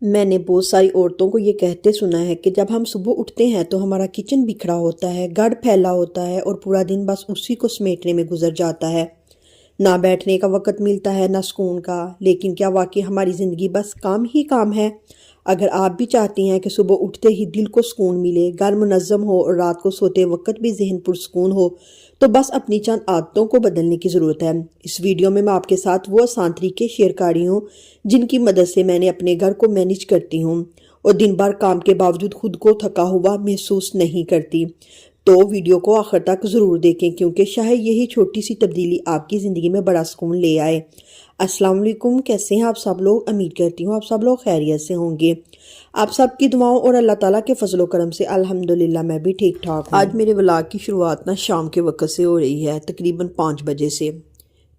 میں نے بہت ساری عورتوں کو یہ کہتے سنا ہے کہ جب ہم صبح اٹھتے ہیں تو ہمارا کچن بکھرا ہوتا ہے، گڑ پھیلا ہوتا ہے اور پورا دن بس اسی کو سمیٹنے میں گزر جاتا ہے۔ نہ بیٹھنے کا وقت ملتا ہے نہ سکون کا۔ لیکن کیا واقعی ہماری زندگی بس کام ہی کام ہے؟ اگر آپ بھی چاہتی ہیں کہ صبح اٹھتے ہی دل کو سکون ملے، گھر منظم ہو اور رات کو سوتے وقت بھی ذہن پرسکون ہو، تو بس اپنی چند عادتوں کو بدلنے کی ضرورت ہے۔ اس ویڈیو میں آپ کے ساتھ وہ آسان طریقے شیئر کر رہی ہوں جن کی مدد سے میں نے اپنے گھر کو مینج کرتی ہوں اور دن بھر کام کے باوجود خود کو تھکا ہوا محسوس نہیں کرتی۔ تو ویڈیو کو آخر تک ضرور دیکھیں کیونکہ شاید یہی چھوٹی سی تبدیلی آپ کی زندگی میں بڑا سکون لے آئے۔ السلام علیکم، کیسے ہیں آپ سب لوگ؟ امید کرتی ہوں آپ سب لوگ خیریت سے ہوں گے۔ آپ سب کی دعاؤں اور اللہ تعالیٰ کے فضل و کرم سے الحمدللہ میں بھی ٹھیک ٹھاک ہوں۔ آج میرے ولاگ کی شروعات شام کے وقت سے ہو رہی ہے، تقریباً 5 بجے سے۔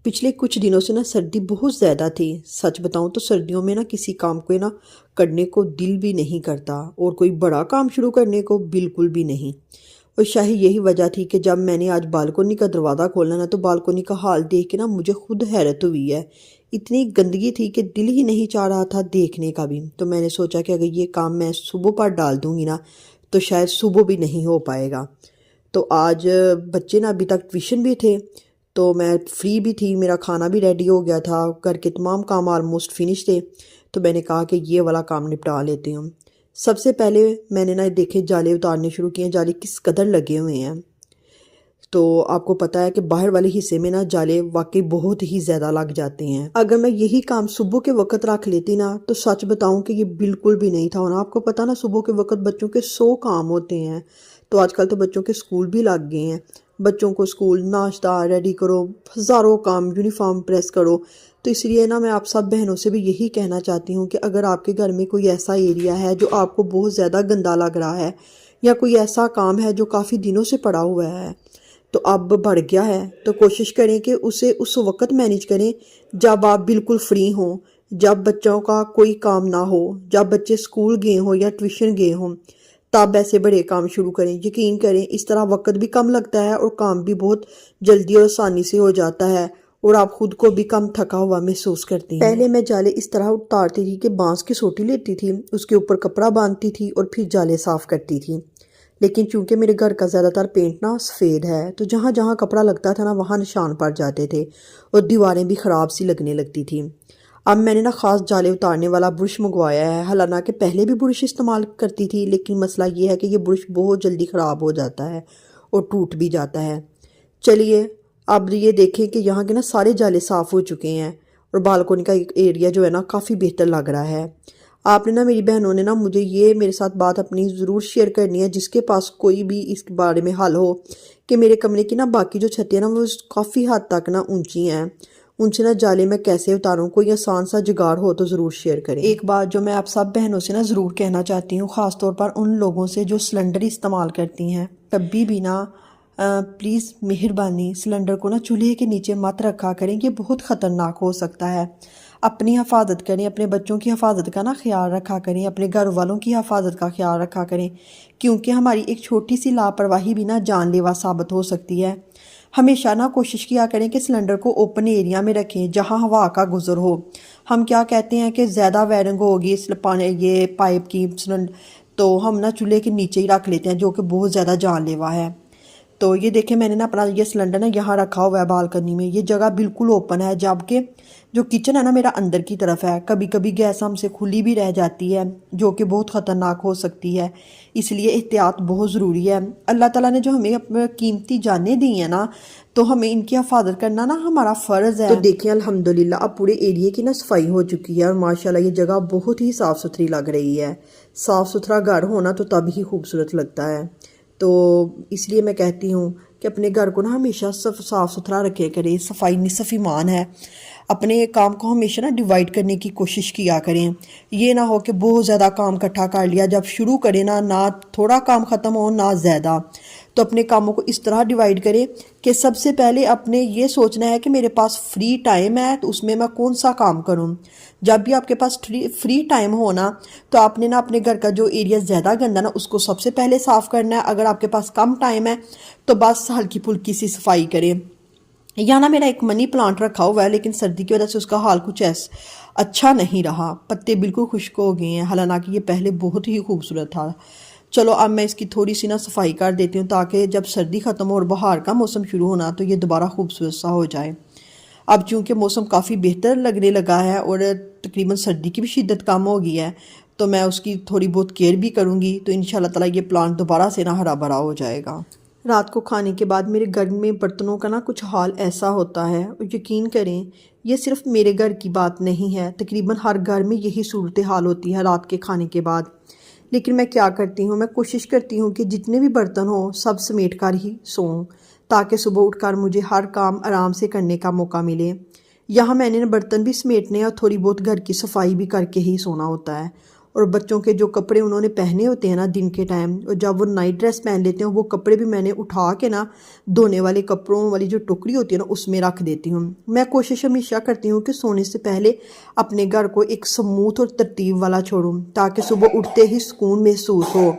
پچھلے کچھ دنوں سے سردی بہت زیادہ تھی۔ سچ بتاؤں تو سردیوں میں کسی کام کو کرنے کو دل بھی نہیں کرتا اور کوئی بڑا کام شروع کرنے کو بالکل بھی نہیں۔ اور شاید یہی وجہ تھی کہ جب میں نے آج بالکونی کا دروازہ کھولا تو بالکونی کا حال دیکھ کے مجھے خود حیرت ہوئی ہے۔ اتنی گندگی تھی کہ دل ہی نہیں چاہ رہا تھا دیکھنے کا بھی۔ تو میں نے سوچا کہ اگر یہ کام میں صبح پر ڈال دوں گی تو شاید صبح بھی نہیں ہو پائے گا۔ تو آج بچے ابھی تک ٹیوشن بھی تھے تو میں فری بھی تھی، میرا کھانا بھی ریڈی ہو گیا تھا، گھر کے تمام کام آلموسٹ فنش تھے۔ تو میں نے کہا کہ یہ والا کام نپٹا لیتے ہوں۔ سب سے پہلے میں نے دیکھے جالے اتارنے شروع کیے۔ جالے کس قدر لگے ہوئے ہیں، تو آپ کو پتا ہے کہ باہر والے حصے میں جالے واقعی بہت ہی زیادہ لگ جاتے ہیں۔ اگر میں یہی کام صبح کے وقت رکھ لیتی تو سچ بتاؤں کہ یہ بالکل بھی نہیں تھا ہونا۔ آپ کو پتا صبح کے وقت بچوں کے 100 کام ہوتے ہیں۔ تو آج کل تو بچوں کے سکول بھی لگ گئے ہیں، بچوں کو سکول ناشتہ ریڈی کرو، ہزاروں کام، یونیفارم پریس کرو۔ تو اس لیے میں آپ سب بہنوں سے بھی یہی کہنا چاہتی ہوں کہ اگر آپ کے گھر میں کوئی ایسا ایریا ہے جو آپ کو بہت زیادہ گندا لگ رہا ہے یا کوئی ایسا کام ہے جو کافی دنوں سے پڑا ہوا ہے تو اب بڑھ گیا ہے، تو کوشش کریں کہ اسے اس وقت مینج کریں جب آپ بالکل فری ہوں، جب بچوں کا کوئی کام نہ ہو، جب بچے سکول گئے ہوں یا ٹیوشن گئے ہوں، تب ایسے بڑے کام شروع کریں۔ یقین کریں اس طرح وقت بھی کم لگتا ہے اور کام بھی بہت جلدی اور آسانی سے ہو جاتا ہے اور آپ خود کو بھی کم تھکا ہوا محسوس کرتے ہیں۔ پہلے میں جالے اس طرح اتارتی تھی کہ بانس کی سوٹی لیتی تھی، اس کے اوپر کپڑا باندھتی تھی اور پھر جالے صاف کرتی تھی۔ لیکن چونکہ میرے گھر کا زیادہ تر پینٹ سفید ہے تو جہاں جہاں کپڑا لگتا تھا وہاں نشان پڑ جاتے تھے اور دیواریں بھی خراب سی لگنے لگتی تھی۔ اب میں نے خاص جالے اتارنے والا برش منگوایا ہے۔ حالانکہ پہلے بھی برش استعمال کرتی تھی لیکن مسئلہ یہ ہے کہ یہ برش بہت جلدی خراب ہو جاتا ہے اور ٹوٹ بھی جاتا ہے۔ چلیے اب یہ دیکھیں کہ یہاں کے سارے جالے صاف ہو چکے ہیں اور بالکونی کا ایریا جو ہے کافی بہتر لگ رہا ہے۔ آپ نے میری بہنوں نے مجھے یہ میرے ساتھ بات اپنی ضرور شیئر کرنی ہے جس کے پاس کوئی بھی اس کے بارے میں حل ہو کہ میرے کمرے کی باقی جو چھتیں وہ کافی حد تک اونچی ہیں، ان سے جالے میں کیسے اتاروں، کوئی آسان سا جگاڑ ہو تو ضرور شیئر کریں۔ ایک بات جو میں آپ سب بہنوں سے ضرور کہنا چاہتی ہوں، خاص طور پر ان لوگوں سے جو سلنڈر استعمال کرتی ہیں، کبھی بھی پلیز مہربانی سلنڈر کو چولہے کے نیچے مت رکھا کریں، یہ بہت خطرناک ہو سکتا ہے۔ اپنی حفاظت کریں، اپنے بچوں کی حفاظت کا خیال رکھا کریں، اپنے گھر والوں کی حفاظت کا خیال رکھا کریں، کیونکہ ہماری ایک چھوٹی سی لاپرواہی بھی جان لیوا ثابت ہو سکتی ہے۔ ہمیشہ کوشش کیا کریں کہ سلنڈر کو اوپن ایریا میں رکھیں جہاں ہوا کا گزر ہو۔ ہم کیا کہتے ہیں کہ زیادہ وائرنگ ہوگی یہ پائپ کی تو ہم چولہے کے نیچے ہی رکھ لیتے ہیں جو کہ بہت زیادہ جان لیوا ہے۔ تو یہ دیکھیں میں نے اپنا یہ سلنڈر یہاں رکھا ہوا ہے بالکنی میں، یہ جگہ بالکل اوپن ہے، جبکہ جو کچن ہے میرا اندر کی طرف ہے۔ کبھی کبھی گیس ہم سے کھلی بھی رہ جاتی ہے جو کہ بہت خطرناک ہو سکتی ہے، اس لیے احتیاط بہت ضروری ہے۔ اللہ تعالیٰ نے جو ہمیں اپنے قیمتی جانیں دی ہیں تو ہمیں ان کی حفاظت کرنا ہمارا فرض ہے۔ تو دیکھیں الحمدللہ اب پورے ایریے کی صفائی ہو چکی ہے اور ماشاءاللہ یہ جگہ بہت ہی صاف ستھری لگ رہی ہے۔ صاف ستھرا گھر ہونا تو تب ہی خوبصورت لگتا ہے۔ تو اس لیے میں کہتی ہوں کہ اپنے گھر کو ہمیشہ صاف ستھرا رکھے کریں، صفائی نصف ایمان ہے۔ اپنے کام کو ہمیشہ ڈیوائیڈ کرنے کی کوشش کیا کریں، یہ نہ ہو کہ بہت زیادہ کام اکٹھا کر لیا، جب شروع کریں نہ تھوڑا کام ختم ہو نہ زیادہ۔ تو اپنے کاموں کو اس طرح ڈیوائیڈ کریں کہ سب سے پہلے اپنے یہ سوچنا ہے کہ میرے پاس فری ٹائم ہے تو اس میں کون سا کام کروں۔ جب بھی آپ کے پاس فری ٹائم ہونا تو آپ نے اپنے گھر کا جو ایریا زیادہ گندا اس کو سب سے پہلے صاف کرنا ہے۔ اگر آپ کے پاس کم ٹائم ہے تو بس ہلکی پھلکی سی صفائی کریں۔ यहाँ ना मेरा एक मनी प्लांट रखा हुआ है, लेकिन सर्दी की वजह से उसका हाल कुछ ऐसा अच्छा नहीं रहा, पत्ते बिल्कुल खुश्क हो गए हैं, हालांकि ये पहले बहुत ही खूबसूरत था। चलो अब मैं इसकी थोड़ी सी ना सफाई कर देती हूँ, ताकि जब सर्दी ख़त्म हो और बहार का मौसम शुरू होना तो ये दोबारा खूबसूरत सा हो जाए। अब चूँकि मौसम काफ़ी बेहतर लगने लगा है और तकरीबन सर्दी की भी शिद्दत कम हो गई है, तो मैं उसकी थोड़ी बहुत केयर भी करूँगी, तो इंशाल्लाह ताला ये प्लांट दोबारा से ना हरा भरा हो जाएगा। रात को खाने के बाद मेरे घर में बर्तनों का ना कुछ हाल ऐसा होता है, और यकीन करें ये सिर्फ मेरे घर की बात नहीं है, तकरीबन हर घर में यही सूरत हाल होती है रात के खाने के बाद। लेकिन मैं क्या करती हूँ, मैं कोशिश करती हूँ कि जितने भी बर्तन हो सब समेट कर ही सोऊं, ताकि सुबह उठकर मुझे हर काम आराम से करने का मौका मिले। यहाँ मैंने बर्तन भी समेटने और थोड़ी बहुत घर की सफाई भी करके ही सोना होता है। और बच्चों के जो कपड़े उन्होंने पहने होते हैं ना दिन के टाइम, और जब वो नाइट ड्रेस पहन लेते हैं वो कपड़े भी मैंने उठा के ना धोने वाले कपड़ों वाली जो टोकरी होती है ना उसमें रख देती हूँ। मैं कोशिश हमेशा करती हूँ कि सोने से पहले अपने घर को एक स्मूथ और तरतीब वाला छोड़ूं, ताकि सुबह उठते ही सुकून महसूस हो।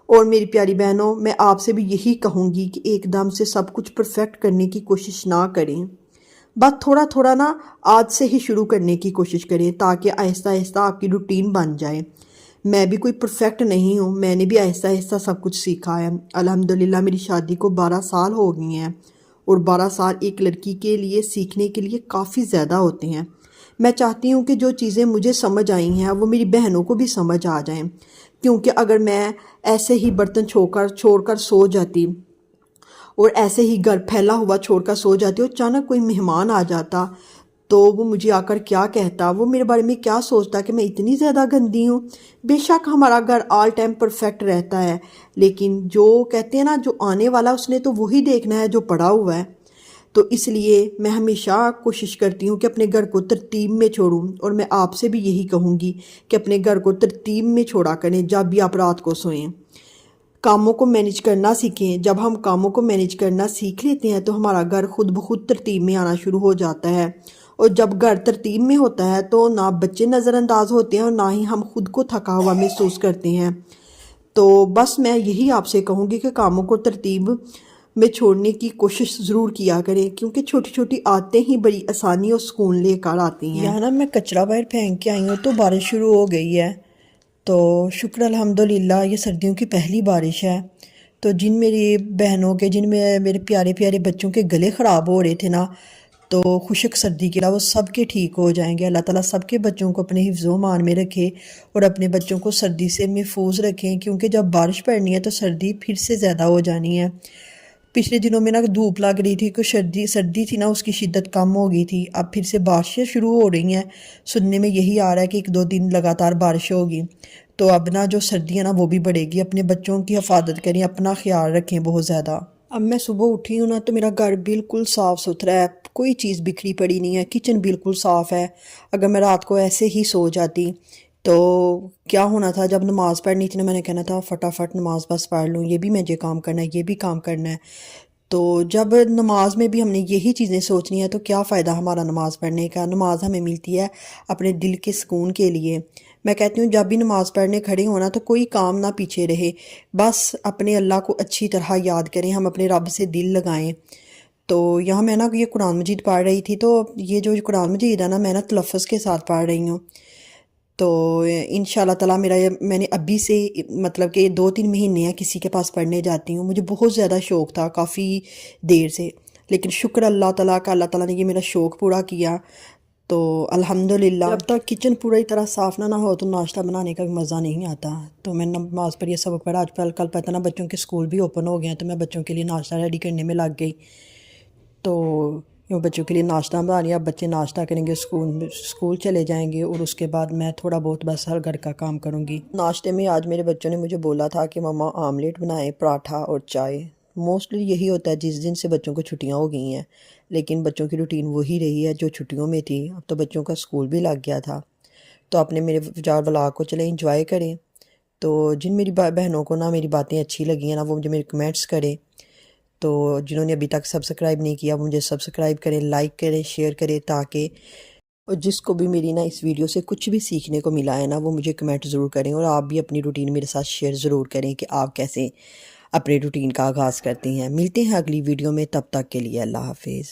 और मेरी प्यारी बहनों, मैं आपसे भी यही कहूँगी कि एकदम से सब कुछ परफेक्ट करने की कोशिश ना करें, बस थोड़ा थोड़ा ना आज से ही शुरू करने की कोशिश करें, ताकि आहिस्ता आहिस्ता आपकी रूटीन बन जाए। मैं भी कोई परफेक्ट नहीं हूँ, मैंने भी आहिस्ता आहिस्ता सब कुछ सीखा है। अल्हम्दुलिल्लाह मेरी शादी को 12 साल हो गए हैं, और 12 साल एक लड़की के लिए सीखने के लिए काफ़ी ज़्यादा होते हैं। मैं चाहती हूँ कि जो चीज़ें मुझे समझ आई हैं वो मेरी बहनों को भी समझ आ जाएं, क्योंकि अगर मैं ऐसे ही बर्तन छोड़कर सो जाती और ऐसे ही घर फैला हुआ छोड़कर सो जाती और अचानक कोई मेहमान आ जाता, तो वो मुझे आकर क्या कहता, वो मेरे बारे में क्या सोचता कि मैं इतनी ज़्यादा गंदी हूँ। बेशक हमारा घर ऑल टाइम परफेक्ट रहता है, लेकिन जो कहते हैं ना जो आने वाला उसने तो वही देखना है जो पड़ा हुआ है। तो इसलिए मैं हमेशा कोशिश करती हूँ कि अपने घर को तरतीब में छोड़ूं, और मैं आपसे भी यही कहूँगी कि अपने घर को तरतीब में छोड़ा करें जब भी आप रात को सोएं। कामों को मैनेज करना सीखें। जब हम कामों को मैनेज करना सीख लेते हैं तो हमारा घर खुद ब खुद तरतीब में आना शुरू हो जाता है, और जब घर तरतीब में होता है तो ना बच्चे नज़रअंदाज होते हैं और ना ही हम खुद को थका हुआ महसूस करते हैं। तो बस मैं यही आपसे कहूँगी कि कामों को तरतीब में छोड़ने की कोशिश ज़रूर किया करें, क्योंकि छोटी छोटी आदतें ही बड़ी आसानी और सुकून लेकर आती हैं। यहाँ ना मैं कचरा बाहर फेंक के आई हूँ तो बारिश शुरू हो गई है, तो शुक्र अल्हम्दुलिल्लाह ये सर्दियों की पहली बारिश है। तो जिन मेरी बहनों के, जिन मेरे प्यारे प्यारे बच्चों के गले ख़राब हो रहे थे ना, तो खुशक सर्दी के वो सब के ठीक हो जाएंगे। अल्लाह ताला सबके बच्चों को अपने हिफ्ज़ो मान में रखे और अपने बच्चों को सर्दी से महफूज रखें, क्योंकि जब बारिश पड़नी है तो सर्दी फिर से ज़्यादा हो जानी है। पिछले दिनों में ना धूप लग रही थी, कुछ सर्दी थी ना उसकी शिद्दत कम हो गई थी, अब फिर से बारिशें शुरू हो रही हैं। सुनने में यही आ रहा है कि 1-2 दिन लगातार बारिश होगी, तो अब ना जो सर्दी है ना वो भी बढ़ेगी। अपने बच्चों की हिफाजत करें, अपना ख्याल रखें बहुत ज़्यादा। अब मैं सुबह उठी हूँ ना तो मेरा घर बिल्कुल साफ़ सुथरा है, कोई चीज़ बिखरी पड़ी नहीं है, किचन बिल्कुल साफ़ है। अगर मैं रात को ऐसे ही सो जाती तो क्या होना था, जब नमाज़ पढ़नी थी ना मैंने कहना था फटाफट नमाज़ बस पढ़ लूँ, ये भी मुझे काम करना है, ये भी काम करना है। तो जब नमाज में भी हमने यही चीज़ें सोचनी है तो क्या फ़ायदा हमारा नमाज़ पढ़ने का। नमाज हमें मिलती है अपने दिल के सुकून के लिए। मैं कहती हूँ जब भी नमाज़ पढ़ने खड़े होना तो कोई काम ना पीछे रहे, बस अपने अल्लाह को अच्छी तरह याद करें, हम अपने रब से दिल लगाएं। तो यहाँ मैं ना ये कुरान मजीद पढ़ रही थी, तो ये जो कुरान मजीद है ना मैं ना तलफ़्फ़ुज़ के साथ पढ़ रही हूँ। तो इंशाल्लाह ताला मेरा मैंने अभी से मतलब कि 2-3 महीने हैं किसी के पास पढ़ने जाती हूँ। मुझे बहुत ज़्यादा शौक़ था काफ़ी देर से, लेकिन शुक्र अल्लाह ताला का, अल्लाह ताला ने ये मेरा शौक़ पूरा किया। तो अल्हम्दुलिल्लाह जब तक किचन पूरी तरह साफ़ ना हो तो नाश्ता बनाने का भी मज़ा नहीं आता। तो मैंने नमाज़ पढ़ी, सबक पढ़ा। आज कल पता ना बच्चों के स्कूल भी ओपन हो गए हैं, तो मैं बच्चों के लिए नाश्ता रेडी करने में लग गई। तो बच्चों के लिए नाश्ता बना लिया, बच्चे नाश्ता करेंगे, स्कूल चले जाएंगे, और उसके बाद मैं थोड़ा बहुत बस हर घर का काम करूँगी। नाश्ते में आज मेरे बच्चों ने मुझे बोला था कि मम्मा आमलेट बनाएं, पराठा और चाय। मोस्टली यही होता है जिस दिन से बच्चों को छुट्टियाँ हो गई हैं, लेकिन बच्चों की रूटीन वही रही है जो छुट्टियों में थी। अब तो बच्चों का स्कूल भी लग गया था। तो अपने मेरे विचार व्लॉग को चले इंजॉय करें। तो जिन मेरी बहनों को ना मेरी बातें अच्छी लगी हैं ना वो मुझे मेरे कमेंट्स करें। तो जिन्होंने अभी तक सब्सक्राइब नहीं किया वो मुझे सब्सक्राइब करें, लाइक करें, शेयर करें, ताकि और जिसको भी मेरी ना इस वीडियो से कुछ भी सीखने को मिला है ना वो मुझे कमेंट ज़रूर करें। और आप भी अपनी रूटीन मेरे साथ शेयर ज़रूर करें कि आप कैसे अपने रूटीन का आगाज़ करती हैं। मिलते हैं अगली वीडियो में, तब तक के लिए अल्लाह हाफिज़।